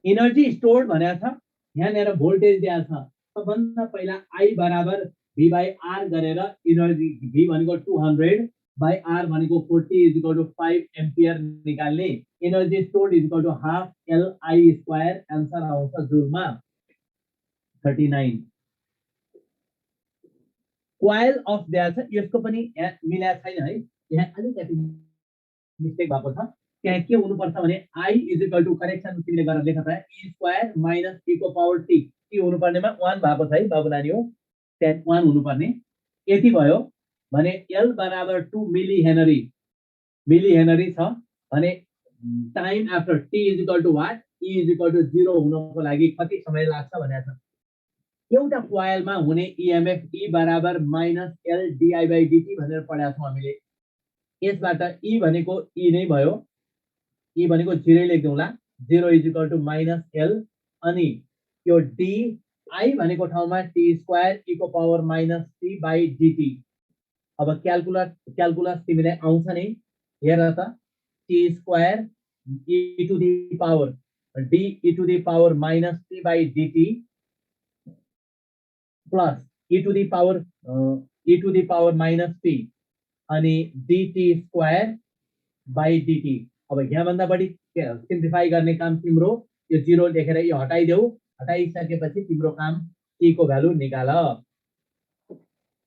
Energy stored भनेको छ, यहाँनिर भोल्टेज दिएको छ। सबभन्दा पहिला I बराबर V by R गरेर एनर्जी V भनेको 200 by R भनेको 40 is equal to 5 एम्पियर निकाल्ने। Energy stored is equal to half LI square, answer आउँछ जुलमा 39। कोइल अफ दिएको छ, यसको पनि मिलाएको छैन है, यहाँ अलिकति मिस्टेक भएको छ। त्यहाँ के हुनुपर्छ भने I is equal to correction तिमीले गरेर लेख त E स्क्वायर माइनस E को पावर T, T हुनुपर्नेमा 1 भएको छ है बाबु नानी हो, त्यहाँ 1 हुनुपर्ने। यति भयो भने L बराबर 2 मिली हेनरी छ भने time after T is equal to what, E is equal to 0 हुनको लागि कति समय लाग्छ भनेको छ। एउटा कोइलमा हुने EMF E बराबर minus L DI by dt भनेर पढाएको छौँ हामीले। यसबाट E भनेको E नै भयो, E भनेको 0 लेख्दैौला, 0 is equal to minus L, अनि यो D I भनेको ठाउँमा T स्क्वायर E को power minus T by dt। अब क्याल्कुलस तिमीलाई आउँछ नि, हेर त, T square E to the power D E to the power minus T by dt plus E to the power minus T अनि dt स्क्वायर बाई dt। अब यहाँभन्दा बढी सिम्प्लिफाई गर्ने काम तिम्रो, यो 0 लेखेर यो हटाइदेऊ, हटाइसकेपछि तिम्रो काम T को भ्यालु निकाल,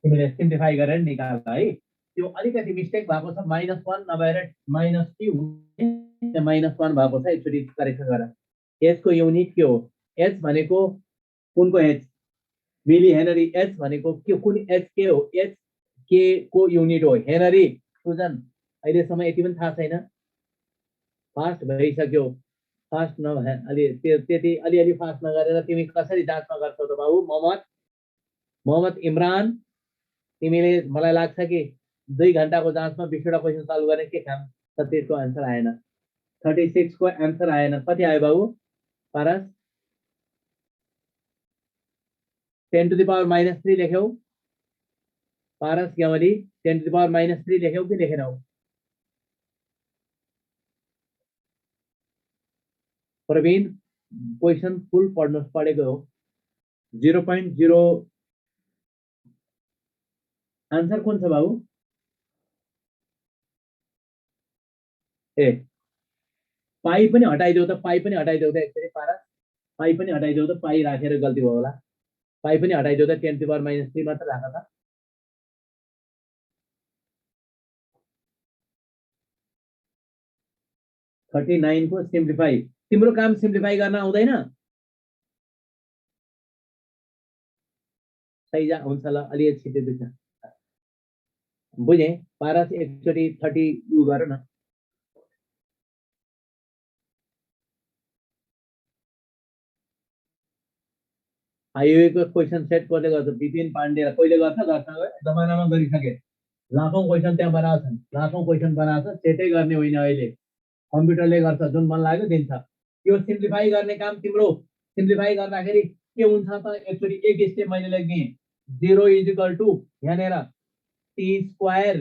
तिमीले सिम्प्लिफाई गरेर निकाल है। त्यो अलिकति मिस्टेक भएको छ, -1 नभएर -T हुने, -1 भएको छ, एकचोटि करेक्सन गर। यसको युनिट के हो, H भनेको कुनको H, मिली हेनरी, H भनेको के, कुन H के हो, H के को युनिट हो, हेनरी। सुजन अहिलेसम्म यति पनि थाहा छैन, फास्ट भइसक्यो, फास्ट नभए अलि त्यति अलिअलि फास्ट नगरेर तिमी कसरी जाँचमा गर्छौ त बाबु। मोहम्मद इमरान, तिमीले मलाई लाग्छ कि 2 घण्टाको जाँचमा 20वटा क्वेसन सल्भ गर्ने के काम त, त्यसको आन्सर आएन, 36 को आन्सर आएन। कति आयो बाबु Paras, 10 to the power minus 3 लेख्यौ, पारस ग्यामली 10 टु द पावर माइनस 3 लेख्यौ कि लेखेनौ। प्रवीण क्वेसन फुल पढेको हो, 0.0 आन्सर कुन छ बाबु। ए पाई पनि हटाइदेऊ त, पाई पनि हटाइदेऊ त, एकचोटि पारस पाई पनि हटाइदेऊ त, पाई राखेर गल्ती भयो होला, पाई पनि हटाइदेऊ त, 10 टु द पावर माइनस 3 मात्र राख त। -39 को सिम्प्लिफाई, तिम्रो काम सिम्प्लिफाई गर्न आउँदैन, सही जा हुन्छ ल, अलि छिटो दिन्छ, बुझे पारस, एकचोटि 30 गर न। हाइवे को क्वेसन सेट कसले गर्छ, विपिन पाण्डे कहिले गर्छ, जमानामा गरिसके, लाखौं क्वेसन त्यहाँ बनाएको छन्, लाखौं क्वेसन बनाएको छ, सेटै गर्ने होइन, अहिले कम्प्युटरले गर्छ, जुन मन लाग्यो दिन्छ। यो सिम्प्लिफाई गर्ने काम तिम्रो, सिम्प्लिफाई गर्दाखेरि के हुन्छ त, एकचोटि एक स्टेप मैले लेख्ने, 0 इज इक्वल टु यहाँनिर T स्क्वायर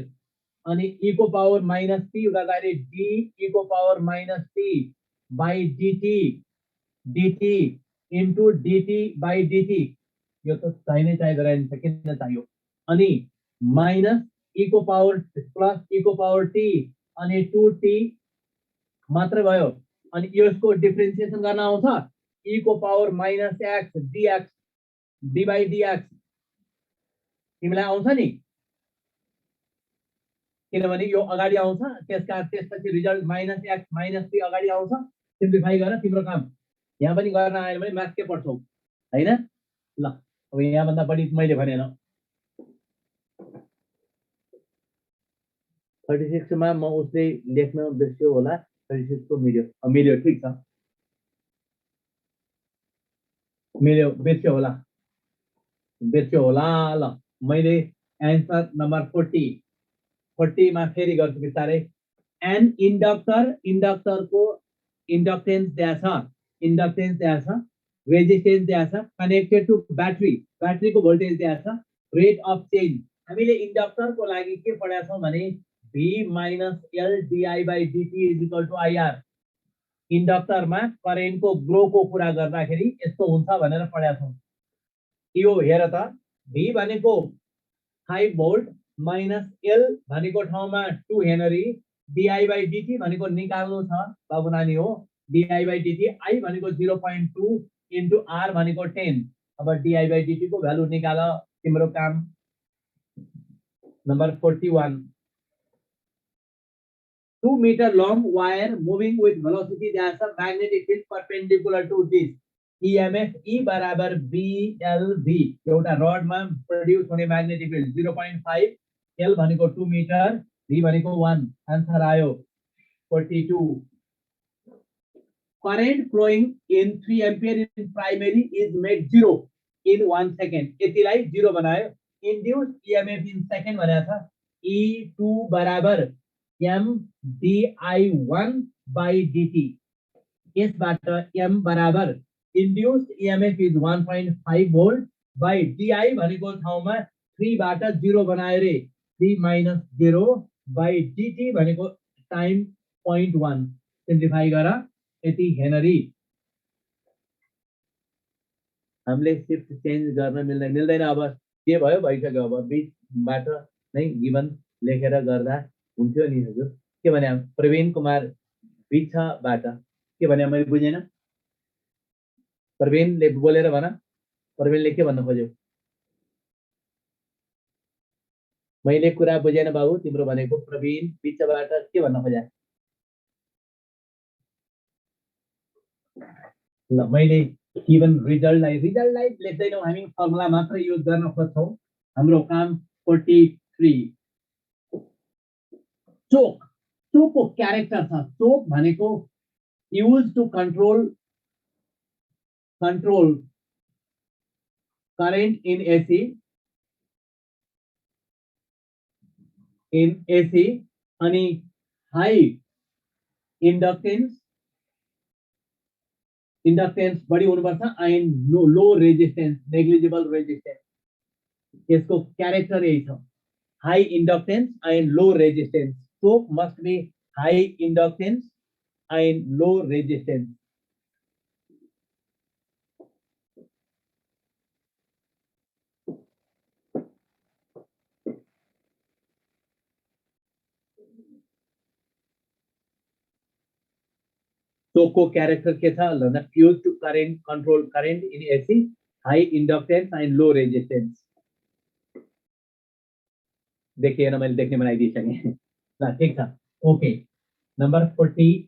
अनि E को पावर माइनस T गर्दाखेरि D E को power minus T by dt into dt by dt, यो त चाहिने गराइन्छ, किन चाहियो, अनि माइनस E को पावर प्लस E को पावर T अनि 2T मात्र भयो, अनि यसको डिफरेन्सिएसन गर्न आउँछ, E को power minus x dx d by dx, तिमीलाई आउँछ नि, किनभने यो अगाडि आउँछ, त्यसपछि रिजल्ट -x -t अगाडि आउँछ। सिम्प्लिफाई गर, तिम्रो काम यहाँ पनि गर्न आयो भने म्याथ के पढ्छौ हैन। ल अब यहाँभन्दा बढी मैले भनेन, 36 मा म उसले लेख्न बिर्स्यो होला, 36 को मिल्यो ठीक छ, मिल्यो, बिर्स्यो होला। ल मैले एन्सर नम्बर 40 मा फेरि गर्छु बिस्तारै। एन इन्डक्टर को इन्डक्टेन्स दिएको छ, रेजिस्टेन्स दिएको छ, कनेक्टेड टु ब्याट्री को भोल्टेज दिएको छ, रेट अफ चेन्ज। हामीले इन्डक्टर को लागि के पढाएको छौं भने V - L di by dt is equal to IR, इन्डक्टरमा करेन्टको ग्रोको कुरा गर्दाखेरि यस्तो हुन्छ भनेर पढेका छौँ। यो हेर त, V भनेको 5 भोल्ट माइनस L भनेको ठाउँमा 2 हेनरी, di/dt भनेको निकाल्नु छ बाबु नानी हो, di/dt I भनेको 0.2 इन्टु R भनेको 10। अब di/dt को भ्यालु निकाल, तिम्रो काम। Number 41, 2 meter long wire moving with velocity that's a magnetic field perpendicular to this EMF E बराबर BLV, एउटा रडमा प्रोड्युस हुने म्याग्नेटिक फिल्ड 0.5, L भनेको 2 मिटर, V भनेको 1। आन्सर आयो 42। current flowing in 3 ampere in primary is made 0 in 1 second, यतिलाई 0 बनायो। induced EMF in second भनेको छ, E2 बराबर M di1 by dt, यसबाट M बराबर induced EMF is 1.5 volt by di भनेको ठाउँमा 3 बाट 0 बनायो रे, 3 minus 0 by dt भनेको टाइम 0.1, सिम्प्लिफाई गर, यति हेनरी। हामीले शिफ्ट चेन्ज गर्न मिल्दैन, अब के भयो भइसक्यो, अब बिचबाट नै गिवन लेखेर गर्दा हुन्थ्यो नि हजुर। के भने प्रवीण कुमार बिछबाट के भने मैले बुझेन, प्रवीणले बोलेर भन, प्रवीणले के भन्न खोज्यो? मैले कुरा बुझेन बाबु तिम्रो भनेको, प्रवीण बिचबाट के भन्न खोज्या? ल मैले गिवन रिजल्टलाई लेख्दैनौँ हामी, फर्मुला मात्र युज गर्न खोज्छौँ। हाम्रो काम 43, चोक, चोकको क्यारेक्टर छ। चोक भनेको use to control current in AC अनि हाई इंडक्टेंस बढी हुनुपर्छ and low resistance, negligible resistance, यसको क्यारेक्टर यही छ, high inductance and low resistance. Choke must be high inductance and low resistance. Choke को क्यारेक्टर के था ल, use to current control current in AC, high inductance and low resistance. देखिए ना, मैंने देखने बनाई दी सके ना, ठीक था, okay. Number 44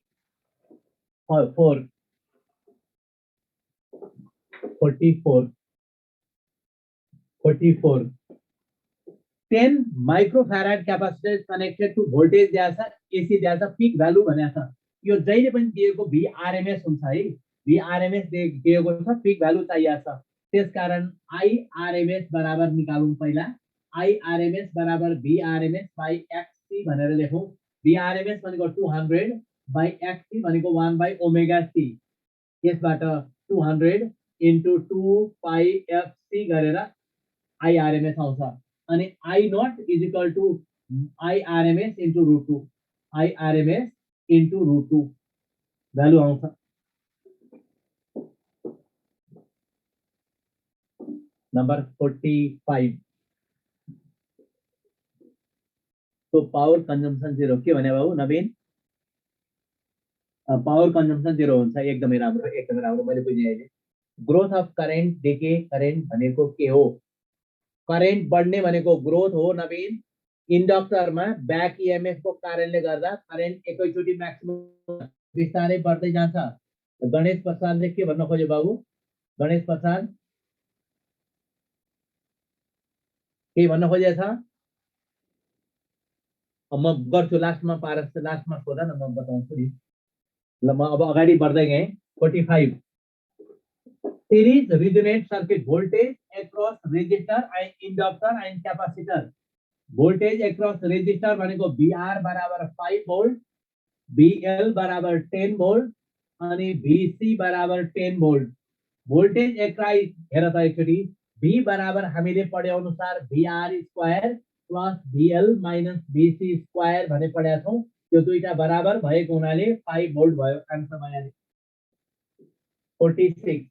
10 microfarad capacitor connected to voltage जैसा एसी जैसा पीक भ्यालु भनेको छ। यो जहिले पनि दिएको VRMS हुन्छ है, VRMS दिएको छ, पीक भ्यालु चाहिएको छ, त्यसकारण IRMS बराबर निकालौं पहिला। IRMS बराबर VRMS by XC भनेर लेखौं। VRMS भनेको 200 by XC भनेको 1 by ओमेगा C, यसबाट 200 into 2 pi FC गरेर IRMS आउँछ। अनि I naught is equal to IRMS into root 2, IRMS into root 2 value आउँछ। नंबर 45, तो पावर कंजम्पसन 0 के भने बाबु नवीन? पावर कंजम्पसन 0 हुन्छ, एकदमै राम्रो, एकदमै राम्रो, मैले बुझेँ अहिले। Growth of current decay current भनेको के हो? करेन्ट बढ्ने भनेको ग्रोथ हो नवीन। इन्डक्टरमा ब्याक ईएमएफ को कारणले गर्दा करेन्ट एकैचोटी म्याक्सिमम बिस्तारै बढ्दै जान्छ। गणेश प्रसादले के भन्न खोज्यो बाबु? गणेश प्रसाद के भन्न खोजेछ? म गर्छु लास्टमा, पारस लास्टमा सोध न, म बताउँछु नि। ल म अब अगाडि बढ्दै गएँ। 45 series resonant circuit voltage across resistor and inductor and capacitor। voltage across resistor भनेको VR बराबर 5 volt, BL बराबर 10 volt अनि VC बराबर 10 volt। voltage across हेर त एकचोटी, V बराबर हामीले पढे अनुसार VR square plus VL minus VC square भने पढेका छौं। त्यो दुईटा बराबर भएको हुनाले 5 भोल्ट भयो। आन्सर भइहाल्यो। 46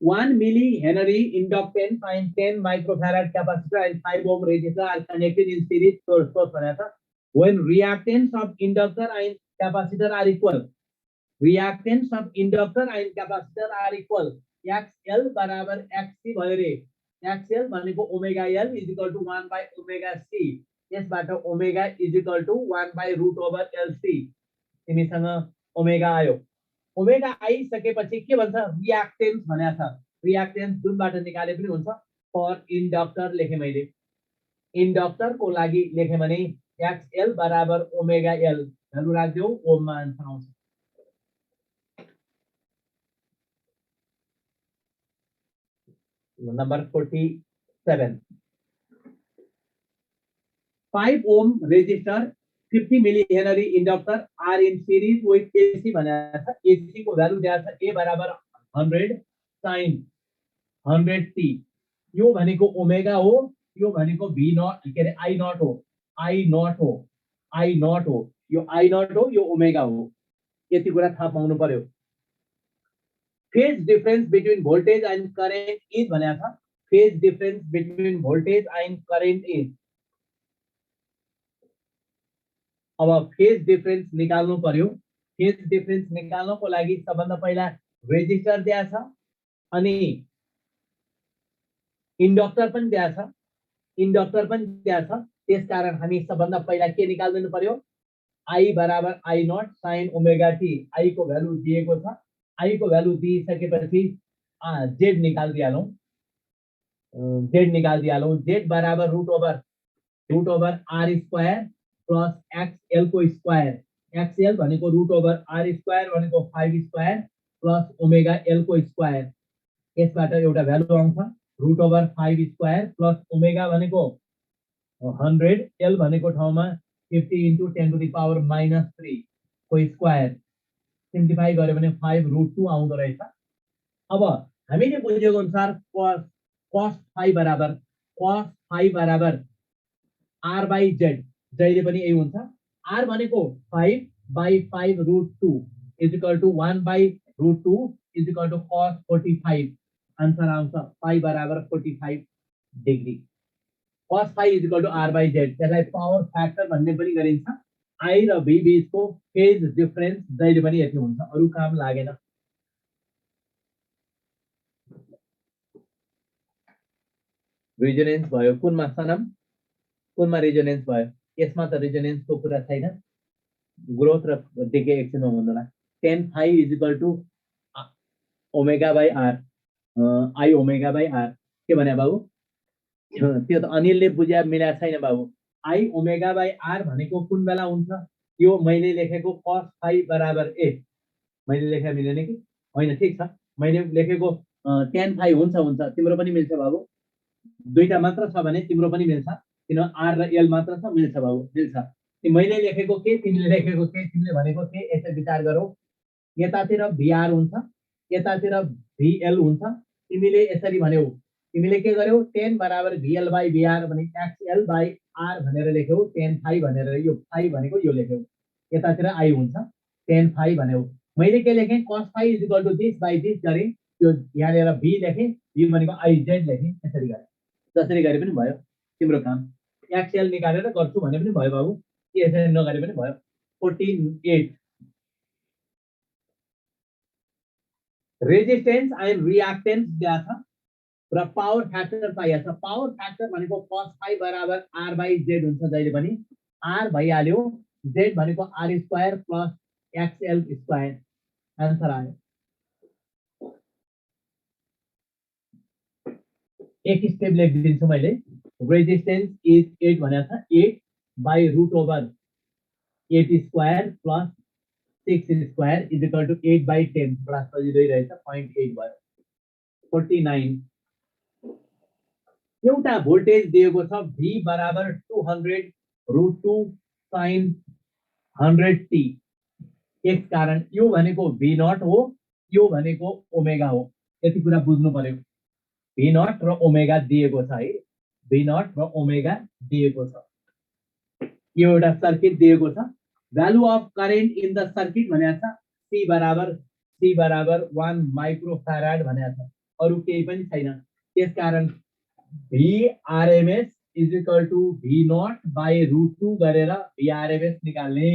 1 millihenry inductance and 10 microfarad capacitor and 5 ohm resistor are connected in series source भनेको छ। When reactance of inductor and capacitor are equal, reactance of inductor and capacitor are equal, XL बराबर XC भयो रे। XL भनेको omega L is equal to 1 by omega C, यसबाट omega is equal to 1 by root over LC। तिमीसँग omega आयो। Omega आइसकेपछि के भन्छ, रियाक्टेन्स भनेको छ। रियाक्टेन्स जुनबाट निकाले पनि हुन्छ। फर इन्डक्टर लेखे मैले, इन्डक्टरको लागि लेखे भने XL बराबर ओमेगा L, भ्यालु राख्दियो, ओममा आन्सर आउँछ। Number 47 5 ohm resistor 50 millihenry inductor are in series with AC भनेको छ। AC को भ्यालु दिएको छ, A बराबर 100 sin 100t। यो भनेको ओमेगा हो, यो भनेको V नॉट के अरे I नॉट हो, I नॉट हो, I नॉट हो, यो I नॉट हो, यो ओमेगा हो। यति कुरा थाहा पाउनु पर्यो। Phase difference between voltage and current is भनेको छ। Phase difference between voltage and current is. अब फेज डिफरेंस निकाल्नु पर्यो। फेज डिफरेंस निकाल्नको लागि सबभन्दा पहिला रेजिस्टर दिएको छ अनि इन्डक्टर पनि दिएको छ, इन्डक्टर पनि दिएको छ। त्यसकारण हामी सबभन्दा पहिला के निकाल्दिनु पर्यो, I बराबर I not sin omega t। I को भ्यालु दिएको छ, I को भ्यालु दिइसकेपछि Z निकाल दिहालौं, Z निकाल दिहालौं। Z बराबर root over R square plus XL को स्क्वायर। XL भनेको रूट ओभर R स्क्वायर भनेको 5 स्क्वायर प्लस ओमेगा L को स्क्वायर। यसबाट एउटा भ्यालु आउँछ, root over 5 square plus omega भनेको 100, L भनेको ठाउँमा 50 into 10 to the power -3 को स्क्वायर। सिम्प्लिफाई गर्यो भने 5 रूट 2 आउँदो रहेछ। अब हामीले बुझेको अनुसार cos 5 बराबर R by Z, जहिले पनि यही हुन्छ। R भनेको 5 by 5 root 2 is equal to 1 by root 2 is equal to cos 45। Answer आउँछ 5 बराबर 45 degree. cos 5 is equal to R by Z, त्यसलाई पावर फ्याक्टर भन्ने पनि गरिन्छ। I र V बीचको फेज डिफरेन्स जहिले पनि यति हुन्छ, अरु काम लागेन। रिजोनेन्स भयो कुनमा सनम, कुनमा रिजोनेन्स भयो। यसमा त रिजोनेन्सको कुरा छैन, ग्रोथ र डिके एकछिनमा भन्नुला। 10 phi is equal to omega by R, I omega by R। के भने बाबु, त्यो त अनिलले बुझ्या मिला छैन बाबु। I ओमेगा बाई R भनेको कुन बेला हुन्छ, यो मैले लेखेको cos 5 बराबर A, मैले लेखे मिलेन कि होइन? ठीक छ, मैले लेखेको 10 phi हुन्छ, तिम्रो पनि मिल्छ बाबु। दुईटा मात्र छ भने तिम्रो पनि मिल्छ, किन R र L मात्र छ, मिल्छ बाबु, मिल्छ। मैले लेखेको के, तिमीले लेखेको के, तिमीले भनेको के, यसै विचार गरौ। यतातिर VR हुन्छ, यतातिर VL हुन्छ। तिमीले यसरी भन्यौ, तिमीले के गर्यौ, 10 बराबर VL बाई VR भने XL बाई R भनेर लेख्यौ, 10 phi भनेर। यो phi भनेको यो लेख्यौ, यतातिर I हुन्छ, 10 phi भन्यौ। मैले के लेखेँ, cos phi is equal to this by this गरे, यो यहाँनिर V लेखेँ, V भनेको IZ लेखेँ, यसरी गरे। जसरी गरे पनि भयो, तिम्रो काम। XL निकालेर गर्छु भने पनि भयो बाबु, यसरी नगरे पनि भयो। 48 रेजिस्टेन्स एन्ड रियाक्टेन्स दिएको छ र पावर फ्याक्टर चाहिएको छ। पावर फ्याक्टर भनेको cos 5 बराबर R by Z हुन्छ जहिले पनि। R भइहाल्यो, Z भनेको R square plus XL square. Answer आयो। एक स्टेप लेखिदिन्छु मैले। रेजिस्टेन्स इज 8 भनेको छ, 8 by root over 8 square plus 6 square is equal to 8 by 10। बडा सजिलै रहेछ, 0.8 भयो। 49 एउटा भोल्टेज दिएको छ, V बराबर 200 रूट 2 sin 100t। यस कारण यो भनेको V नॉट हो, यो भनेको ओमेगा हो। यति कुरा बुझ्नु पर्यो। V नॉट र ओमेगा दिएको छ है। V नट र ओमेगा दिएको छ। यो एउटा सर्किट दिएको छ। Value of current in the circuit भनेको छ C बराबर 1 माइक्रोफाराड भनेको छ। अरु केही पनि छैन। त्यसकारण VRMS is equal to V naught by √2 गरेर VRMS निकाल्ने।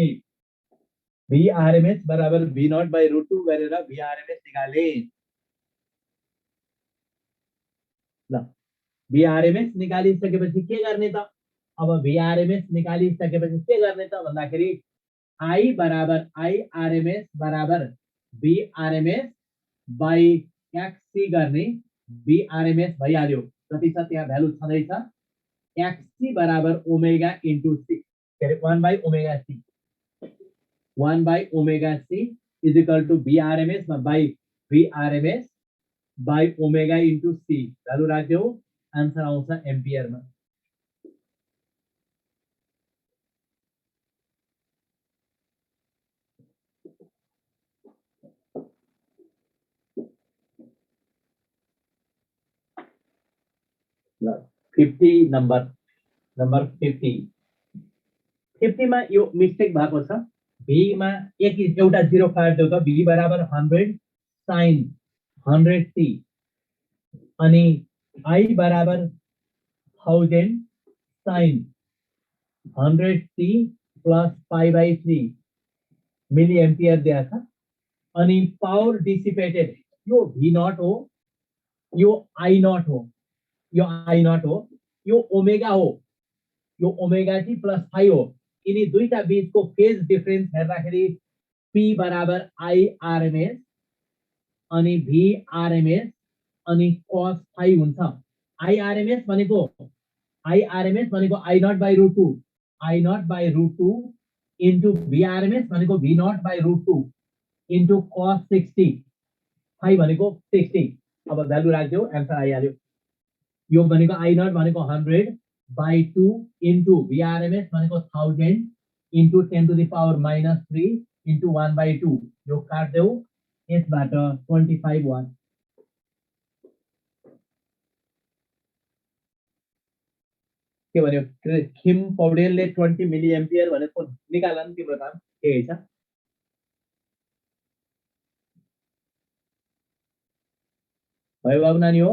VRMS बराबर V नट बाई √2 गरेर VRMS निकाल्ने। ल VRMS निकालिसकेपछि के गर्ने त? अब VRMS निकालिसकेपछि के गर्ने त भन्दाखेरि I बराबर IRMS बराबर VRMS बाई XC गर्ने। VRMS भइहाल्यो। कति छ त्यहाँ भ्यालु छँदैछ। XC बराबर ओमेगा इन्टु C के अरे 1 by omega C। 1 by omega C is equal to VRMS by VRMS by omega into C। Value राख्यो, आन्सर आउँछ एम्पियरमा। ल 50 नम्बर 50 मा यो मिस्टेक भएको छ। V मा एउटा जीरो काट्यो त V बराबर 100 sin 100t अनि I बराबर 1000 sin 100t plus pi by 3 milli ampere दिएको छ। अनि पावर डिसिपेटेड यो V नट हो, यो I नट हो, यो I नट हो, यो ओमेगा हो, यो ओमेगा टी प्लस फाई हो। यिनी दुईटा बीचको फेज डिफरेन्स हेर्दाखेरि P बराबर IRMS अनि VRMS अनि cos फाई हुन्छ। IRMS भनेको I naught by √2, I naught by √2 into VRMS भनेको V naught by √2 into cos 60, phi भनेको 60। अब भ्यालु राख्दियो, एन्सर आइहाल्यो। यो भनेको I नट भनेको 100 बाई 2 इन्टु VRMS भनेको 1000 into 10 to the power minus 3 into 1 by 2। यो काट्देऊ, यसबाट 25 वाट। के भन्यो खिम पौडेलले 20 मिली एम्पियर भनेको निकाल न तिम्रो काम के छ। भयो बाबु नानी हो।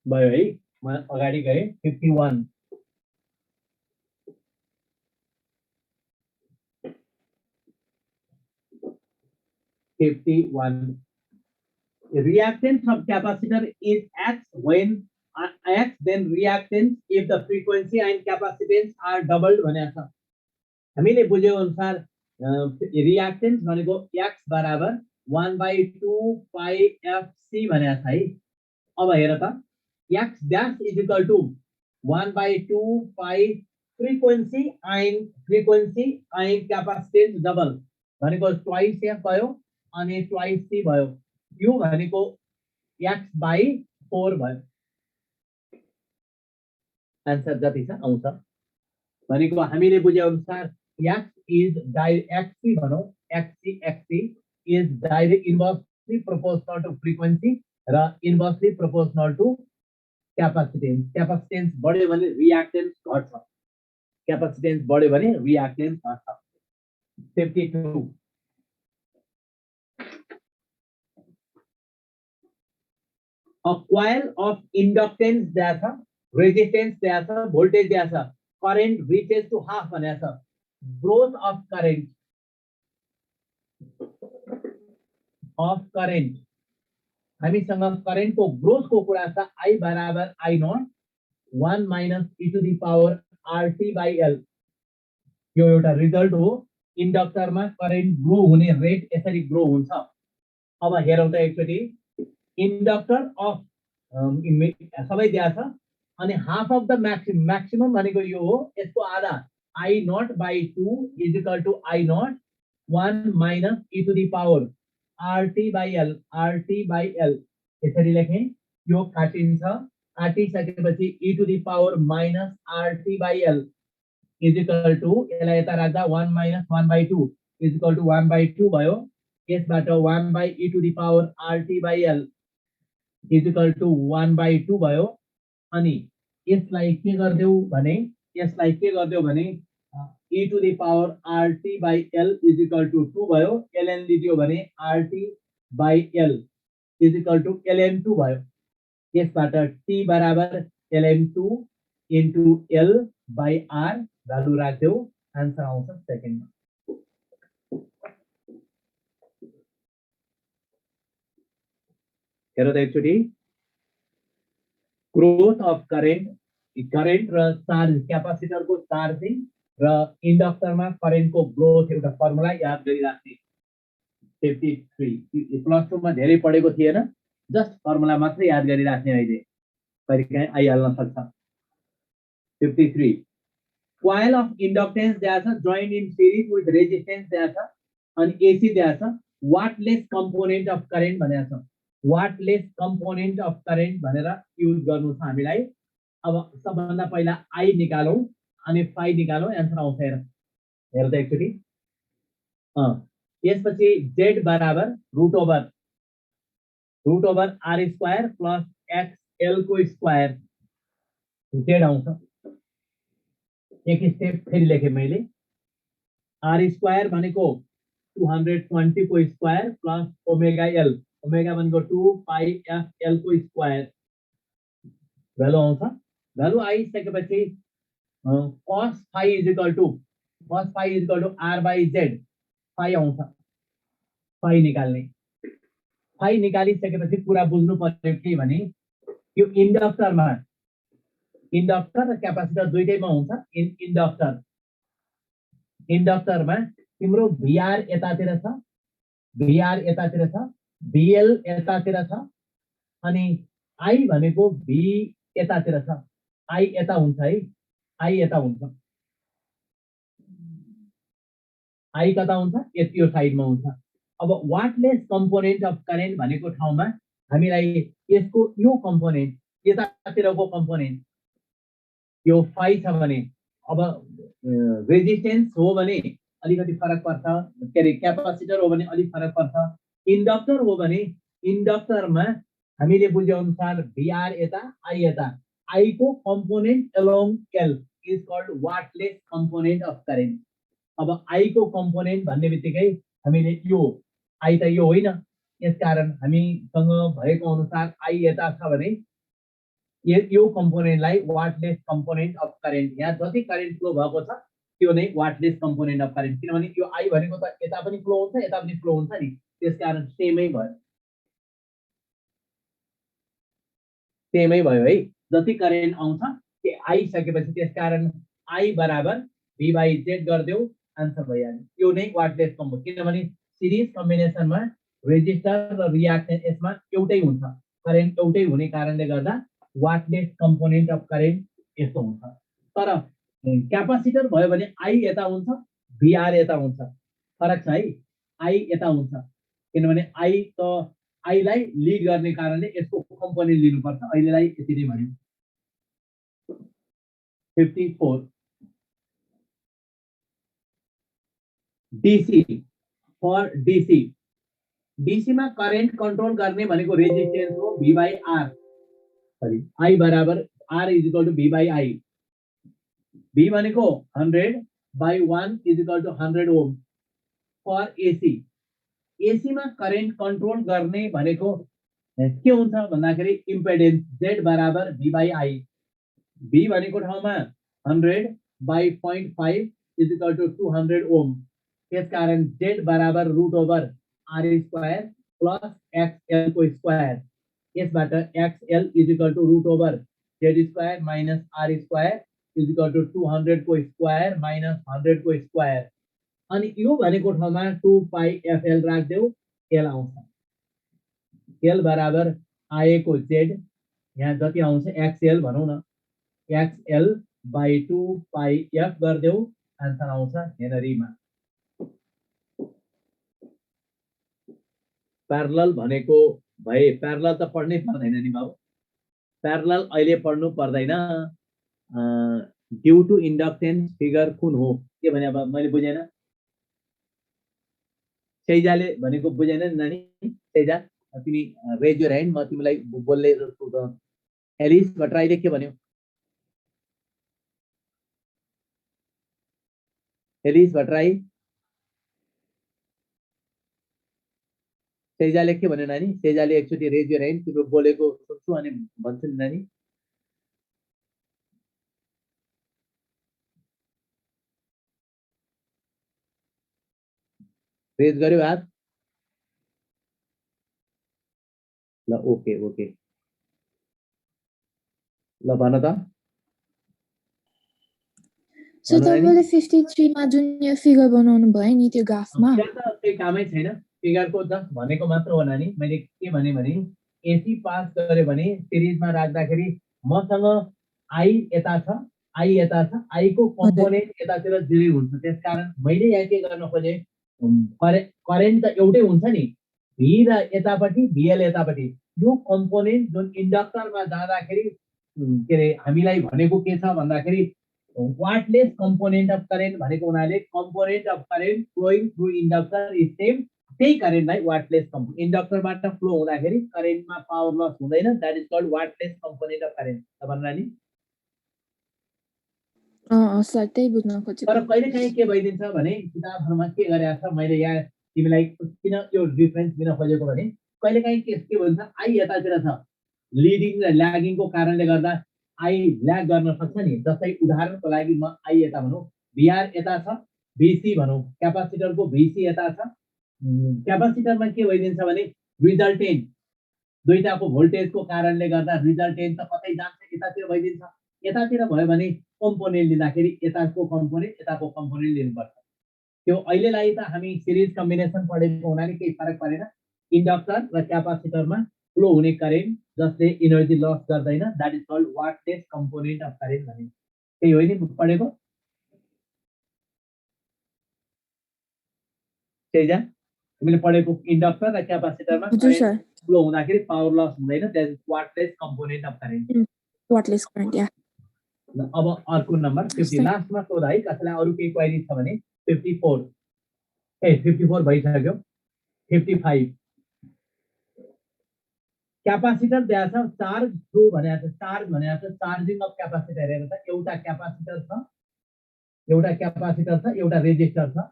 भयो है, म अगाडि गए। 51 reactance of capacitor is X when X then reactance if the frequency and capacitance are doubled भनेको छ। हामीले बुझ्यो अनुसार रियाक्टेन्स भनेको X बराबर 1/2 पाई FC भनेको छ है। अब हेर त X dash is equal to 1/2 pi frequency and capacitance double भनेको ट्वाइस F भयो अनि ट्वाइस C भयो। यो भनेको X बाई 4 भयो। आन्सर जति छ आउँछ। भनेको हामीले बुझे अनुसार X is XC भनौं, XC is direct inversely proportional to frequency र inversely proportional to capacitance। क्यापासिटेन्स बढ्यो भने रियाक्टेन्स घट्छ, क्यापासिटेन्स बढ्यो भने रियाक्टेन्स घट्छ। 52 A coil of inductance दिएको छ, रेजिस्टेन्स दिएको छ, भोल्टेज दिएको छ, करेन्ट रिचेस टु हाफ भनेको छ। ग्रोथ अफ करेन्ट हामीसँग करेन्टको ग्रोथको कुरा छ। I बराबर I naught 1 minus e to the power RT by L। यो एउटा रिजल्ट हो। इन्डक्टरमा करेन्ट ग्रो हुने रेट यसरी ग्रो हुन्छ। अब हेरौँ त एकचोटि। इन्डक्टर अफ सबै दिएको छ अनि हाफ अफ द म्याक्सिमम भनेको यो हो, यसको आधा I naught by 2 is equal to I naught 1 minus e to the power RT by L यसरी लेखेँ। यो काटिन्छ, काटिसकेपछि e to the power minus RT by L is equal to यसलाई यता राख्दा 1 माइनस 1/2 इज इक्वल टू 1/2 भयो। यसबाट 1/e to the power RT by L is equal to 1/2 भयो। अनि यसलाई के गर्दियौ भने e to the power RT by L is equal to 2 भयो। ln लिदियो भने RT by L is equal to ln2 भयो। यसबाट t बराबर ln2 into L by R value राख्दियौ, आन्सर आउँछ सेकेन्डमा। हेर त एकचोटि, ग्रोथ अफ करेन्ट र चार्ज, क्यापासिटरको चार्जिङ र इन्डक्टरमा करेन्टको ग्रोथ एउटा फर्मुला याद गरिराख्ने। 53 प्लस 2 मा धेरै पढेको थिएन, जस्ट फर्मुला मात्रै याद गरिराख्ने। अहिले कहिलेकाहीँ आइहाल्न सक्छ। 53 coil of inductance दिया छ, joined in series with resistance दिया छ, अनि AC दिया छ। वाटलेस कंपोनेंट अफ करेन्ट भनेको छ। वाटलेस कंपोनेंट अफ करेन्ट भनेर युज गर्नु छ हामीलाई। अब सबभन्दा पहिला I निकालौं अनि phi निकालौं, आन्सर आउँछ। हेर त एकचोटि, यसपछि Z बराबर root over R square plus XL को स्क्वायर Z आउँछ। एक स्टेप फेरि लेखेँ मैले। R स्क्वायर भनेको 220 को square plus omega L, omega भनेको 2 पाई FL को स्क्वायर भ्यालु आउँछ। भ्यालु आइसकेपछि cos phi is equal to R by Z, phi आउँछ। phi निकाल्ने, phi निकालिसकेपछि कुरा बुझ्नु पर्यो के भने, यो इन्डक्टरमा, इन्डक्टर र क्यापासिटर दुईटैमा हुन्छ। इन्डक्टरमा तिम्रो VR यतातिर छ, VL यतातिर छ, अनि I भनेको V यतातिर छ। I यता हुन्छ है, I यता हुन्छ। I कता हुन्छ? यो साइडमा हुन्छ। अब वाटलेस कंपोनेंट अफ करेन्ट भनेको ठाउँमा हामीलाई यसको यो कंपोनेंट, यतातिरको कंपोनेंट यो phi छ भने, अब रेजिस्टेन्स हो भने अलिकति फरक पर्छ, के अरे क्यापासिटर हो भने अलिक फरक पर्छ। इन्डक्टर हो भने इन्डक्टरमा हामीले बुझे अनुसार VR यता, I यता, I को component along L is called wattless component of current. अब I को कंपोनेंट भन्ने बित्तिकै हामीले यो I त यो होइन, यसकारण हामीसँग भएको अनुसार I यता छ भने यो कंपोनेंटलाई वाटलेस कंपोनेंट अफ करेन्ट, यहाँ जति करेन्ट फ्लो भएको छ त्यो नै वाटलेस कंपोनेंट अफ करेन्ट। किनभने यो I भनेको त यता पनि फ्लो हुन्छ, यता पनि फ्लो हुन्छ नि, त्यसकारण सेमै भयो है। जति करेन्ट आउँछ त्यो आइसकेपछि त्यसकारण I बराबर V by Z गरिदेऊ, आन्सर भइहाल्यो। यो नै वाटलेस कंपोनेंट, किनभने सिरिज कम्बिनेसनमा रेजिस्टर र रियाक्टेन्स यसमा एउटै हुन्छ, करेन्ट एउटै हुने कारणले गर्दा वाटलेस कंपोनेंट अफ करेन्ट यस्तो हुन्छ। तर क्यापासिटर भयो भने I यता हुन्छ, VR यता हुन्छ, फरक छ है। I यता हुन्छ किनभने I लाई लिड गर्ने कारणले यसको कंपोनेंट लिनुपर्छ। अहिलेलाई यति नै भन्यो। 54 DC फर DC मा करेन्ट कंट्रोल गर्ने भनेको रेजिस्टेन्स हो V by R, sorry I बराबर R is equal to V by I। V भनेको 100 by 1 is equal to 100 ohm. For AC मा करेन्ट कंट्रोल गर्ने भनेको के हुन्छ भन्दाखेरि इम्पेडेन्स Z बराबर V by I। V भनेको ठाउँमा 100 by 0.5 is equal to 200 ohm. त्यसकारण Z बराबर root over R square plus XL को स्क्वायर। यसबाट XL is equal to root over Z square minus R square is equal to 200 को square minus 100 को square. अनि यो भनेको ठाउँमा 2 पाई FL राख्देऊ, L आउँछ। L बराबर आएको Z, यहाँ जति आउँछ XL भनौं न, XL by 2 पाई F गरिदेऊ, आन्सर आउँछ हेनरीमा। प्यारलल भनेको भए प्यारलल त पढ्नै पर्दैन नि बाबु, प्यारलल अहिले पढ्नु पर्दैन। ड्यू टु इन्डक्टेन्स फिगर कुन हो के भने अब मैले बुझेन। सेजाले भनेको बुझेन नि नानी? सेजा तिमी रेज योर ह्यान्ड, म तिमीलाई बोल्ने एलिस भट्टराईले के भन्यो? एलिस भट्टराई सेजाले के भन्यो नानी? सेजाले एकचोटि रेज योर ह्यान्ड, तिम्रो बोलेको सुन्छु अनि भन्छु नि नानी। रेज गर्यो हात? ल ओके ओके, ल भन त। सो तपाईले 53 मा जुन यो फिगर बनाउनु भयो नि त्यो ग्राफमा, त्यहाँ त केही कामै छैन, फिगरको जस्ट भनेको मात्र हो नानी। मैले के भने एसी पास गर्यो भने सिरिजमा राख्दाखेरि मसँग आई यता छ, आई यता छ, आई को कम्पोनेन्ट यतातिर 0 हुन्छ। त्यसकारण मैले यहाँ के गर्न खोजे, करेन्ट त एउटै हुन्छ नि, भी र यतापट्टि भिएल यतापट्टि, यो कम्पोनेन्ट जुन इन्डक्टरमा जाँदाखेरि के अरे हामीलाई भनेको के छ भन्दाखेरि वाटलेस कम्पोनेन्ट अफ करेन्ट भनेको हुनाले component of current flowing through inductor is same. त्यही करेन्टलाई वाटलेस इन्डक्टरबाट फ्लो हुँदाखेरि करेन्टमा पावर लस हुँदैन, that is called wattless component of current. भन्नु नि सर त्यही बुझ्न खोजेको। तर कहिलेकाहीँ के भइदिन्छ भने किताबहरूमा के गरेको छ, मैले यहाँ तिमीलाई किन यो डिफरेन्स दिन खोजेको भने कहिलेकाहीँ के भन्छ, आई यतातिर छ, लिडिङ र ल्यागिङको कारणले गर्दा आई ल्याग गर्न सक्छ नि। जस्तै उदाहरणको लागि म आई यता भनौँ, भिआर यता छ, भिसी भनौँ, क्यापासिटरको भिसी यता छ। क्यापासिटरमा के भइदिन्छ भने रिजल्टेन्ट दुईटाको भोल्टेजको कारणले गर्दा रिजल्टेन्ट त कतै जान्छ, यतातिर भइदिन्छ। यतातिर भयो भने कम्पोनेन्ट लिँदाखेरि यताको कम्पोनेन्ट यताको कम्पोनेन्ट लिनुपर्छ। त्यो अहिलेलाई त हामी सिरिज कम्बिनेसन पढेको हुनाले केही फरक परेन। इन्डक्टर र क्यापासिटरमा फ्लो हुने करेन्ट जसले इनर्जी लस गर्दैन, that is called wattless component of current भनिन्छ। त्यही हो नि पढेको तेजा? तिमीले पढेको इन्डक्टर र क्यापासिटरमा करेन्ट फ्लो हुँदाखेरि पावर लस हुँदैन, that is wattless component of current. Wattless current, या। अब अर्को नम्बर 50 लास्टमा सोध है, कसैलाई अरू केही क्वेरी छ भने। 54 54 भइसक्यो। 55 क्यापासिटर दिएको छ, चार्ज थ्रु भनेको छ, चार्ज भनेको छ चार्जिङ अफ क्यापासिटर। हेर्नु त, एउटा क्यापासिटर छ, एउटा रेजिस्टर छ।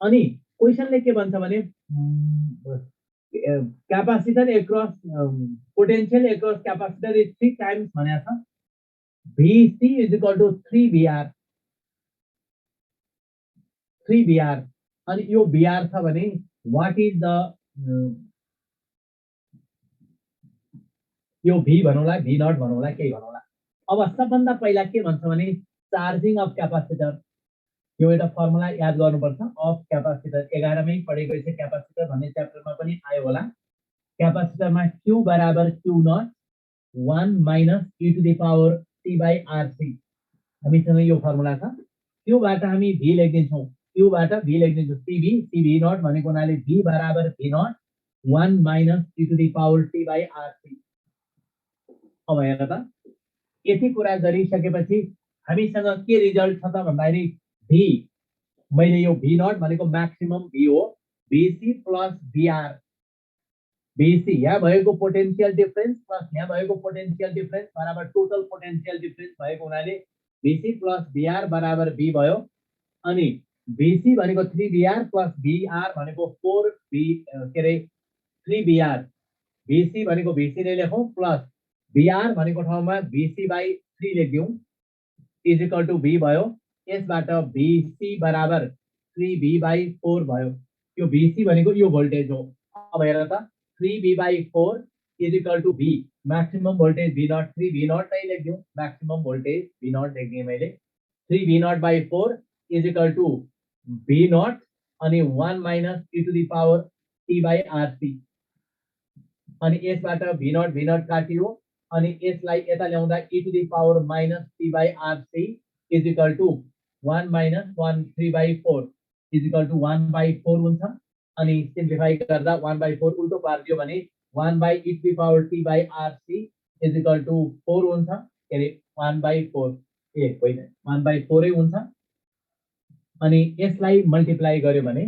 अनि क्वेसनले के भन्छ भने capacitor across potential across capacitor is 3 times भनेको छ। VC is equal to 3VR, 3VR। अनि यो VR छ भने what is the यो V भनौँला, V नट भनौँला, केही भनौँला। अब सबभन्दा पहिला के भन्छ भने चार्जिङ अफ क्यापासिटर, यो एउटा फर्मुला याद गर्नुपर्छ अफ क्यापासिटर। 11 मै पढेको छ, क्यापासिटर भन्ने च्याप्टरमा पनि आयो होला। क्यापासिटरमा Q बराबर Q naught 1 minus e to the power T by RC। हामीसँग यो फर्मुला छ। क्यूबाट हामी V लेखिदिन्छौँ, क्यूबाट V लेखिदिन्छौँ CV, CV नट भनेको हुनाले V बराबर V naught 1 minus e to the power T by RC। अब हेर त, यति कुरा गरिसकेपछि हामीसँग के रिजल्ट छ त भन्दाखेरि V, मैले यो V नट भनेको म्याक्सिमम V हो, VC प्लस VR। VC यहाँ भएको पोटेन्शियल डिफरेन्स प्लस यहाँ भएको पोटेन्शियल डिफरेन्स बराबर टोटल पोटेन्शियल डिफरेन्स भएको हुनाले VC प्लस VR बराबर V भयो। अनि VC भनेको 3VR प्लस VR भनेको 4V के अरे 3VR। VC भनेको VC नै लेखौँ प्लस VR भनेको ठाउँमा VC बाई 3 लेखिदिउँ इज इक्वल टु V भयो। यसबाट VC बराबर 3V बाई 4 भयो। यो VC भनेको यो भोल्टेज हो। अब हेर त, 3V by 4 is equal to V, maximum voltage V naught, 3V naught नहीं लेख दूँ, maximum voltage V naught लेख दिए मैंने। 3V naught by 4 is equal to V naught अनि 1 minus e to the power T by RC। अनि यसबाट V naught काटियो अनि यसलाई यता ल्याउँदा e to the power minus T by RC is equal to 1 minus 1 3 by 4 is equal to 1 by 4 हुन्छ। अनि सिम्प्लिफाई गर्दा 1 by 4 उल्टो पारिदियो भने 1 by e to the power T by RC is equal to 4 हुन्छ। के अरे 1 by 4 ए होइन 1 by 4 नै हुन्छ। अनि यसलाई मल्टिप्लाई गर्यो भने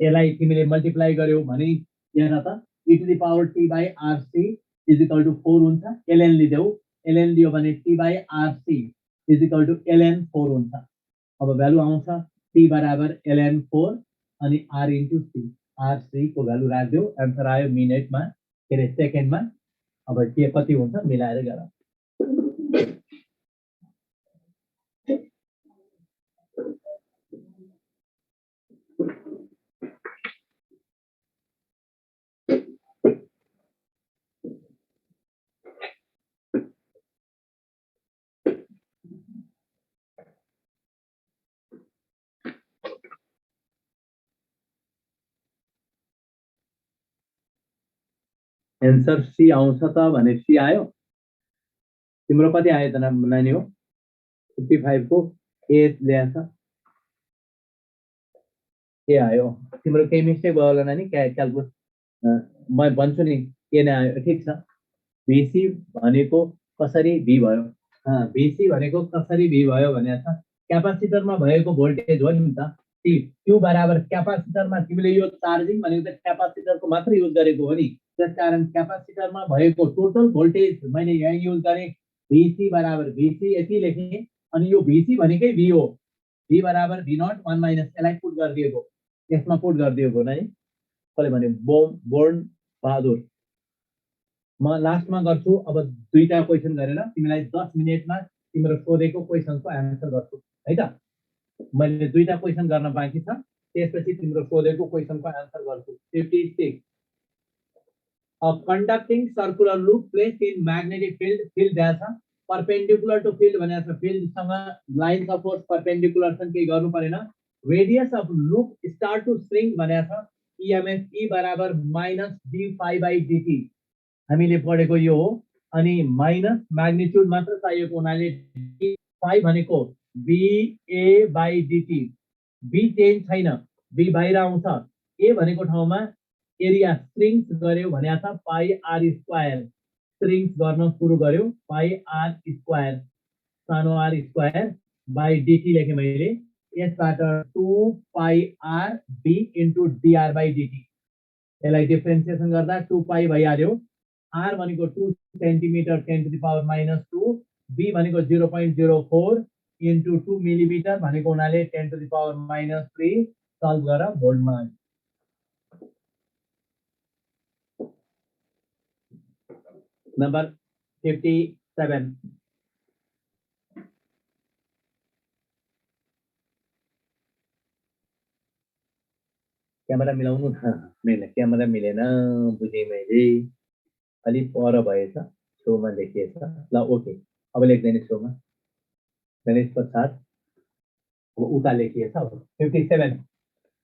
यसलाई तिमीले मल्टिप्लाई गर्यौ भने यहाँ त e to the power t by rc is equal to 4 हुन्छ। ln लिदेऊ, ln लियो भने t by rc is equal to ln 4 हुन्छ। अब भ्यालु आउँछ t बराबर ln 4 अनि r into c, rc को भ्यालु राख्दियो, आन्सर आयो मिनेटमा के अरे सेकेन्डमा। अब के कति हुन्छ मिलाएर गर। एन्सर सी आउँछ त भने सी आयो। तिम्रो कति आयो त नानी हो? 55 को ए ल्याएछ, ए आयो। तिम्रो केही मिस्टेक भयो होला नानी, क्यालकुलेट म भन्छु नि के नै आयो। ठिक छ, भिसी भनेको कसरी भी भयो? भिसी भनेको कसरी भी भयो भने छ क्यापासिटरमा भएको भोल्टेज हो नि त। क्यू बराबर क्यापासिटरमा तिमीले यो चार्जिङ भनेको त क्यापासिटरको मात्र युज गरेको हो नि, त्यसकारण क्यापासिटरमा भएको टोटल भोल्टेज मैले यहाँ युज गरेँ। भिसी बराबर भिसी यति लेखेँ अनि यो भिसी भनेकै भी हो। भी बराबर भी नट 1 माइनस, यसलाई पुट गरिदिएको, यसमा पुट गरिदिएको नै कसले भन्यो? बोर्न बहादुर। म लास्टमा गर्छु। अब दुईटा क्वेसन गरेर तिमीलाई 10 मिनेटमा तिम्रो सोधेको क्वेसनको आन्सर गर्छु है त। मैले दुईटा क्वेसन गर्न बाँकी छ, त्यसपछि तिम्रो सोधेको क्वेसनको आन्सर गर्छु। 56 A conducting circular loop placed in magnetic field, field दिएको छ perpendicular to field भनेको छ, field सँग lines of force perpendicular छन्, केही गर्नु परेन। radius of loop start to shrink भनेको छ, EMF E बराबर minus d phi by dt हामीले पढेको यो हो। अनि माइनस म्याग्निट्युड मात्र चाहिएको हुनाले phi भनेको VA by dt, B change छैन, B बाहिर आउँछ। A भनेको ठाउँमा एरिया स्ट्रिङ्स गर्यो भने छ पाई आर स्क्वायर, स्ट्रिङ्स गर्न सुरु गर्यो पाई आर स्क्वायर, सानो आर स्क्वायर बाई डिटी लेखेँ मैले। यसबाट 2 pi R B into d R by d t, यसलाई डिफ्रेन्सिएसन गर्दा 2 पाई भइहाल्यो। आर भनेको 2 centimetre 10 to the power minus 2, B भनेको 0.04 इन्टु 2 मिलिमिटर भनेको हुनाले 10 to the power minus 3, solve गर भोल्टमा। नंबर 57 क्यामेरा मिलाउनु न, मैले क्यामेरा मिलेन, बुझेँ मैले, अलिक पर भएछ, छेउमा देखिएछ। ल ओके, अब लेख्दैन छेउमा, गणेश प्रसाद अब उता लेखिएछ। 57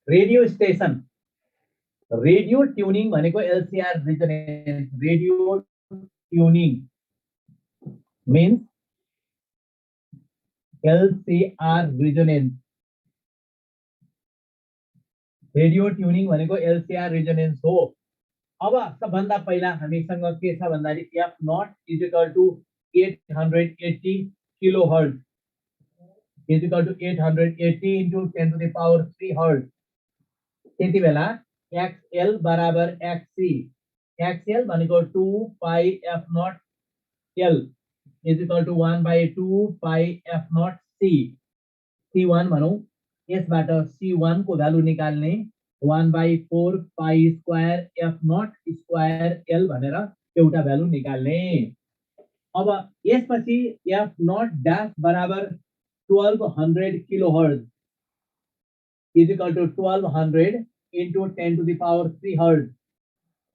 रेडियो स्टेसन, रेडियो ट्युनिङ भनेको LCR resonance. Radio tuning means LCR resonance। Radio tuning भनेको LCR resonance हो। अब सबभन्दा पहिला हामीसँग के छ भन्दाखेरि F naught is equal to 880 kilo hertz is equal to 880 into 10 to the power 3 hertz. त्यति बेला XL बराबर XC, XL भनेको 2 pi F naught L is equal to 1 by 2 pi F naught C, C1 भनौं। यसबाट C1 को value निकाल्ने 1 by 4 pi square F naught square L भनेर एउटा भ्यालु निकाल्ने। अब यसपछि F naught dash बराबर 1200 kilo hertz is equal to 1200 into 10 to the power 3 hertz.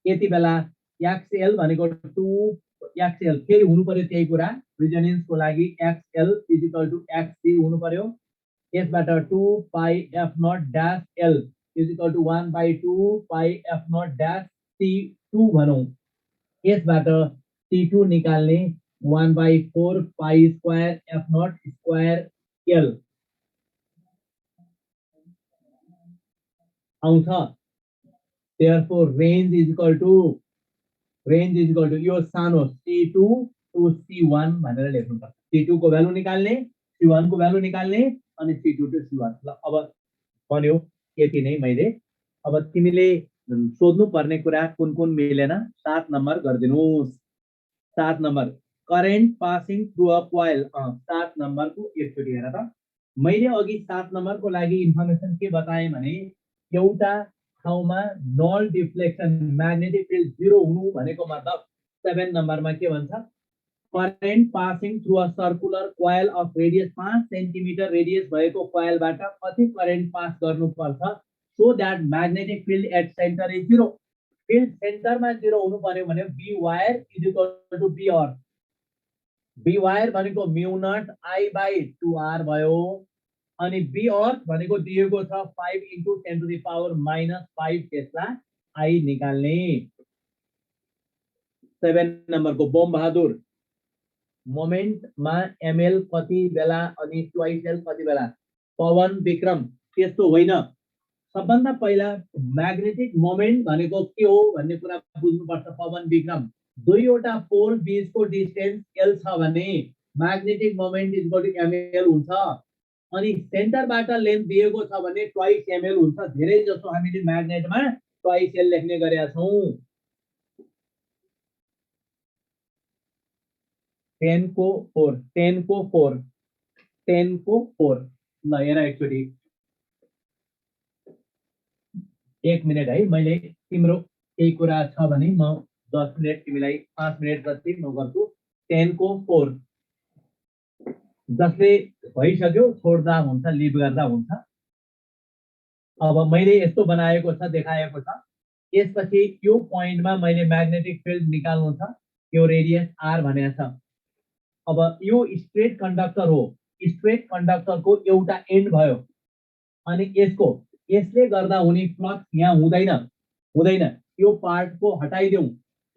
यति बेला XL भनेको 2 XL फेरि हुनु पर्यो त्यही कुरा, रेजोनेन्स को लागि XL is equal to XC हुनु पर्यो। यसबाट 2 pi F naught dash L is equal to 1 by 2 pi F naught dash C2 भनौं। यसबाट C2 निकाल्ने 1 by 4 pi square F naught square L आउँछ। therefore range is equal to यो सानो C2 to C1 भनेर लेख्नुपर्छ। C2 को value निकाल्ने, C1 को भ्यालु निकाल्ने अनि C2 to C1। ल अब भन्यो यति नै मैले। अब तिमीले सोध्नु पर्ने कुरा कुन कुन मिलेन 7 नम्बर गरिदिनुस् 7 number current passing through a coil 7 नम्बरको एकचोटि हेर त मैले अघि 7 नम्बरको लागि इन्फर्मेसन के बताएँ भने एउटा ठाउँमा नल डिफ्लेक्सन म्याग्नेटिक फिल्ड 0 हुनु भनेको मतलब 7 नम्बरमा के भन्छ current passing through a circular coil of radius 5 cm radius भएको coilबाट कति current pass गर्नुपर्छ so that magnetic field at center is 0 field सेन्टरमा 0 हुनु पर्यो भने B wire is equal to B or B wire भनेको mu naught I by 2R भयो अनि B or भनेको दिएको छ 5 into 10 to the power minus 5 त्यसलाई I निकाल्ने 7 नम्बरको बम बहादुर मोमेन्टमा एमएल कति बेला अनि ट्वाइस एल कति बेला पवन विक्रम त्यस्तो होइन सबभन्दा पहिला म्याग्नेटिक मोमेन्ट भनेको के हो भन्ने कुरा बुझ्नुपर्छ पवन विक्रम दुईवटा पोल बीचको डिस्टेन्स एल छ भने magnetic moment equal to ML हुन्छ अनि सेन्टरबाट लेन्थ दिएको छ भने ट्वाइस एमएल हुन्छ धेरै जसो हामीले म्याग्नेटमा ट्वाइस एल लेख्ने गरेका छौं 10 को 4 10 को 4 10 को 4 ल हेर एकचोटि 1 मिनेट है मैले तिम्रो केही कुरा छ भने म 10 मिनेट तिमीलाई 5 मिनेट जति म गर्छु 10 को 4 जसले भइसक्यो छोड्दा हुन्छ लिभ गर्दा हुन्छ अब मैले यस्तो बनाएको छ देखाएको छ यसपछि यो पोइन्टमा मैले म्याग्नेटिक फिल्ड निकाल्नु छ यो रेडियस आर भनेको छ अब यो स्ट्रेट कन्डक्टर हो स्ट्रेट कन्डक्टरको एउटा एन्ड भयो अनि यसले गर्दा हुने फ्लक्स यहाँ हुँदैन यो पार्टको हटाइदेऊ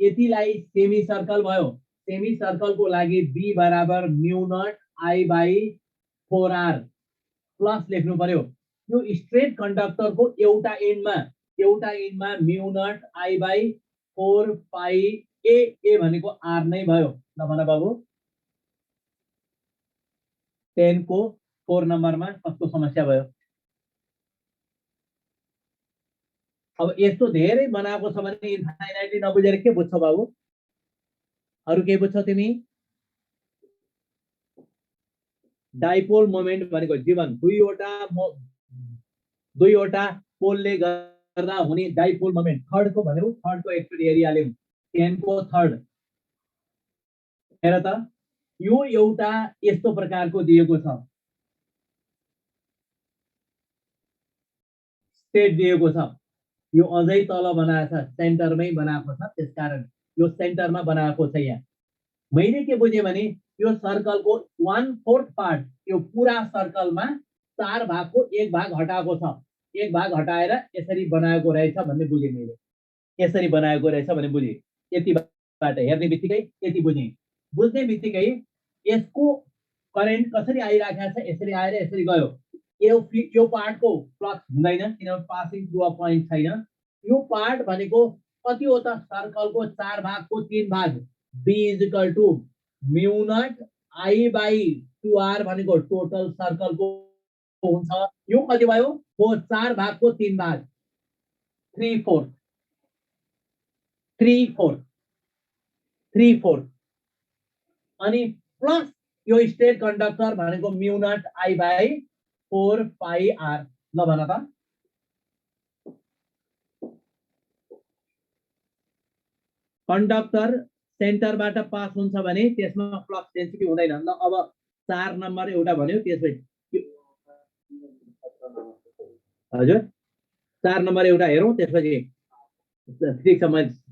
यतिलाई सेमी सर्कल भयो सेमी सर्कलको लागि B बराबर म्यु naught I by 4R plus लेख्नु पर्यो यो स्ट्रेट कन्डक्टरको एउटा एन्डमा म्यु नट I बाई 4 पाई ए भनेको R नै भयो ल भन बाबु 10 को 4 नम्बरमा कस्तो समस्या भयो अब यस्तो धेरै बनाएको छ भने इन्फाइनाइटली नबुझेर के बुझ्छौ बाबु अरु के बुझ्छौ तिमी डाइपोल मोमेन्ट भनेको जीवन दुईवटा पोलले गर्दा हुने डाइपोल मोमेन्ट थर्डको भनेको थर्डको एक्चुअली एरिया लिऊ 10 को थर्ड हेर त यो एउटा यस्तो प्रकारको दिएको छ स्टेट दिएको छ यो अझै तल बनाएको छ सेन्टरमै बनाएको छ त्यसकारण यो सेन्टरमा बनाएको छ यहाँ मैले के बुझे भने यो सर्कलको 1/4 पार्ट यो पूरा सर्कलमा 4 भागको 1 भाग हटाएको छ 1 भाग हटाएर यसरी बनाएको रहेछ भन्ने बुझे मैले यसरी बनाएको रहेछ भन्ने बुझे यतिबाट हेर्ने बित्तिकै यति बुझे बुझ्ने बित्तिकै यसको करेन्ट कसरी आइराखेको छ यसरी आएर यसरी गयो यो पार्टको फ्लक्स हुँदैन किनभने पासिङ थ्रु अ पोइन्ट छैन यो पार्ट भनेको कति हो त सर्कलको 4 भागको 3 भाग B is equal to mu naught I by 2R भनेको टोटल सर्कलको हुन्छ यो कति भयो 4 भागको 3 भाग 3/4 अनि प्लस यो स्ट्रेट कन्डक्टर भनेको म्यु naught I by 4 pie R ल भन त कन्डक्टर सेन्टरबाट पास हुन्छ भने त्यसमा फ्लक्स डेन्सिटी हुँदैन ल अब 4 नम्बर एउटा भन्यो त्यसपछि हजुर 4 नम्बर एउटा हेरौं त्यसपछि ठीक छ म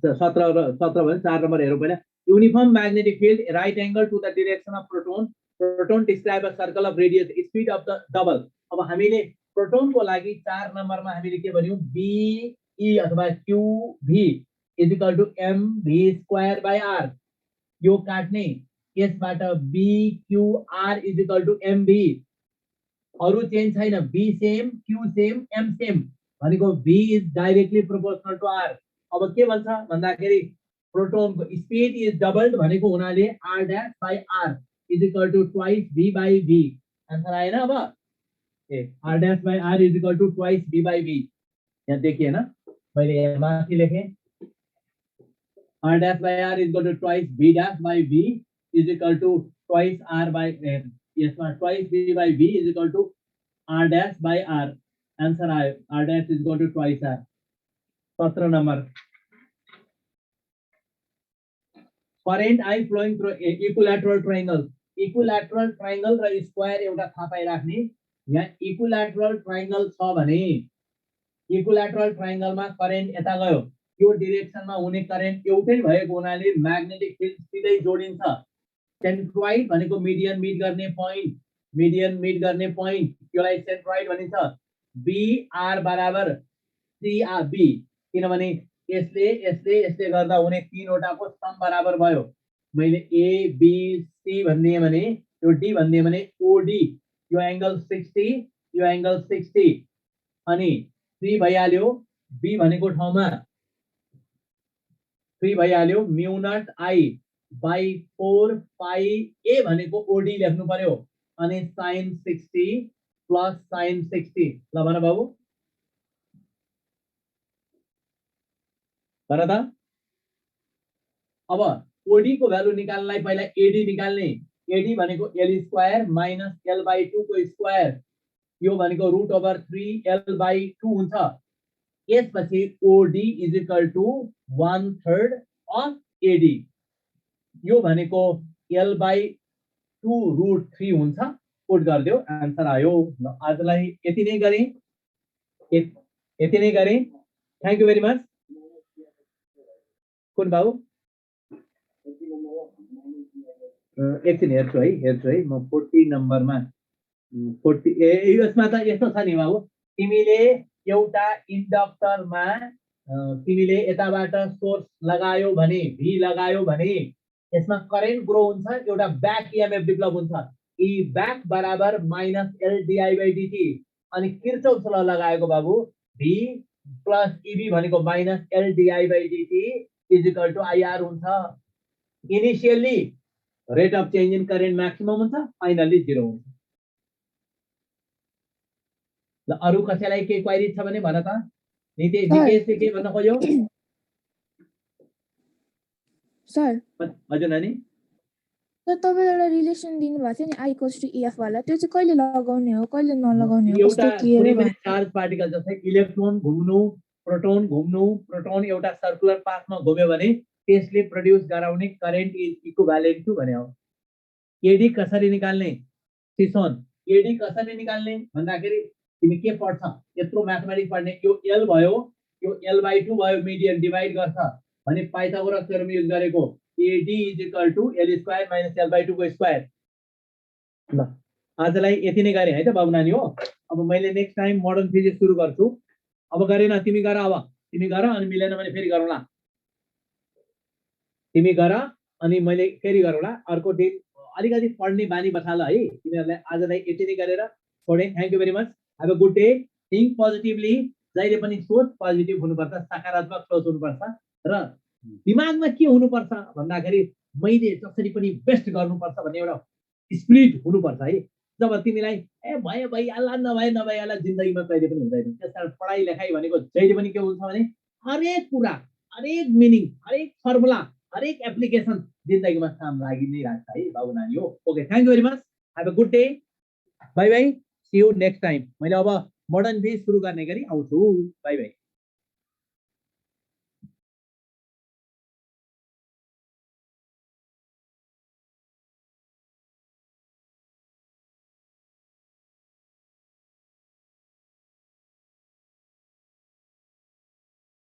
17 भने 4 नम्बर हेरौं पहिला uniform magnetic field right angle to the direction of proton describe a circle of radius speed of the double अब हामीले प्रोटोन को लागि 4 नम्बरमा हामीले के भन्यौ B E अथवा Q V is equal to mv square by R यो काट्ने यसबाट B Q R is equal to mv अरु चेन्ज छैन B same Q same M same भनेको V is directly proportional to R अब के भन्छ भन्दाखेरि प्रोटोन को स्पीड इज डबल्ड भनेको हुनाले R dash by R is equal to twice V by V answer आएन अब R dash by R is equal to twice V by V यहाँ देखिए ना, मैले यहाँ माथि लेखेँ r dash by r is equal to twice b dash by b is equal to twice r by यसमा twice b by b is equal to r dash by r. Answer आयो r dash is equal to twice r. 17 number. Current I flowing through equilateral triangle. Equilateral triangle र square एउटा थाहा पाइराख्ने. यहाँ equilateral triangle छ भने equilateral ट्रायंगलमा current यता गयो, यो डाइरेक्सनमा हुने करेन्ट एउटै भएको हुनाले म्याग्नेटिक फिल्ड सिधै जोडिन्छ. सेन्ट्रोइड भनेको मिडियन मिट गर्ने पोइन्ट, मिडियन मिट गर्ने पोइन्ट, यसलाई सेन्ट्रोइड भनिन्छ. BR बराबर CB, किनभने यसले यसले यसले गर्दा हुने तीनवटाको सम बराबर भयो. मैले ABC भन्ने भने यो D भन्ने भने OD, यो एंगल 60, यो एंगल 60 अनि 3 भइहाल्यो. B भनेको ठाउँमा 3 भइहाल्यो. म्यु naught I by 4 pi A भनेको OD लेख्नु पर्यो अनि sin 60 प्लस sin 60. ल भन बाबु, भन त. अब OD को भ्यालु निकाल्नलाई पहिला AD निकाल्ने. AD भनेको L square minus L by 2 को स्क्वायर, यो भनेको रूट ओभर 3L by 2 हुन्छ. यसपछि OD is equal to 1/3 of AD, यो भनेको L by 2 रूट 3 हुन्छ. पुट गरिदियो, आन्सर आयो. आजलाई यति नै गरे, यति नै गरे. Thank you very much. कुन बाबु एकछिन हेर्छु है म 40 नम्बरमा 40 यसमा त यस्तो छ नि बाबु, तिमीले एउटा इन्डक्टरमा तिमीले यताबाट सोर्स लगायो भने, भी लगायो भने यसमा करेन्ट ग्रो हुन्छ, एउटा ब्याक ईएमएफ डेभलप हुन्छ. ई ब्याक बराबर minus L di by dt अनि किर्चोफ ल लगाएको बाबु, भी प्लस ईबी भनेको minus L di by dt is equal to IR हुन्छ. Initially rate of change in current maximum हुन्छ, finally 0 हुन्छ. ल अरु कसैलाई के क्वेरी छ भने भन त. निकेशले के भन्न खोज्यो सर? हजुर नानी, सर तपाईले एउटा रिलेसन दिनु भएको थियो नि I इक्वल्स टु EF वाला, त्यो चाहिँ कहिले लगाउने हो कहिले नलगाउने हो? एउटा कस्तो क्लियर कुनै हो? पनि चार्ज पार्टिकल जस्तै इलेक्ट्रोन घुम्नु, प्रोटोन घुम्नु, प्रोटोन एउटा सर्कुलर पाथमा घुम्यो भने त्यसले प्रोड्युस गराउने करेन्ट इज इक्विभ्यालेन्ट टु भने हो. एडी कसरी निकाल्ने सिसोन? एडी कसरी निकाल्ने भन्दाखेरि तिमी के पढ्छ, यत्रो म्याथमेटिक्स पढ्ने. यो L भयो, यो L by 2 भयो, मिडियन डिवाइड गर्छ भने पाइथागोरस थ्योरम युज गरेको AD is equal to L square minus L by 2 को स्क्वायर. ल आजलाई यति नै गरे है त बाबु नानी हो. अब मैले नेक्स्ट टाइम मोडर्न फिजिक्स सुरु गर्छु. अब गरेन तिमी गर, अब तिमी गर अनि मिलेन भने फेरि गरौँला. तिमी गर अनि मैले फेरि गरौँला. अर्को दिन अलिकति पढ्ने बानी बसाल है तिमीहरुलाई. आजलाई यति नै गरेर छोडे. Thank you very much. Have a good day. Think positively. जहिले पनि सोच पोजिटिभ हुनुपर्छ, सकारात्मक सोच हुनुपर्छ र दिमागमा के हुनुपर्छ भन्दाखेरि मैले जसरी पनि बेस्ट गर्नुपर्छ भन्ने एउटा स्पिरिट हुनुपर्छ है. जब तिमीलाई भयो भइहाल्ला, नभए नभइहाल्ला, जिन्दगीमा कहिले पनि हुँदैन. त्यसकारण पढाइ लेखाइ भनेको जहिले पनि के हुन्छ भने हरेक कुरा, हरेक मिनिङ, हरेक फर्मुला, हरेक एप्लिकेसन जिन्दगीमा काम लागि नै राख्छ है बाबु नानी हो. Okay, thank you very much. Have a good day. Bye bye. See you next time. मैले अब मोडर्न फिजिक्स सुरु गर्ने गरी आउँछु. Bye by.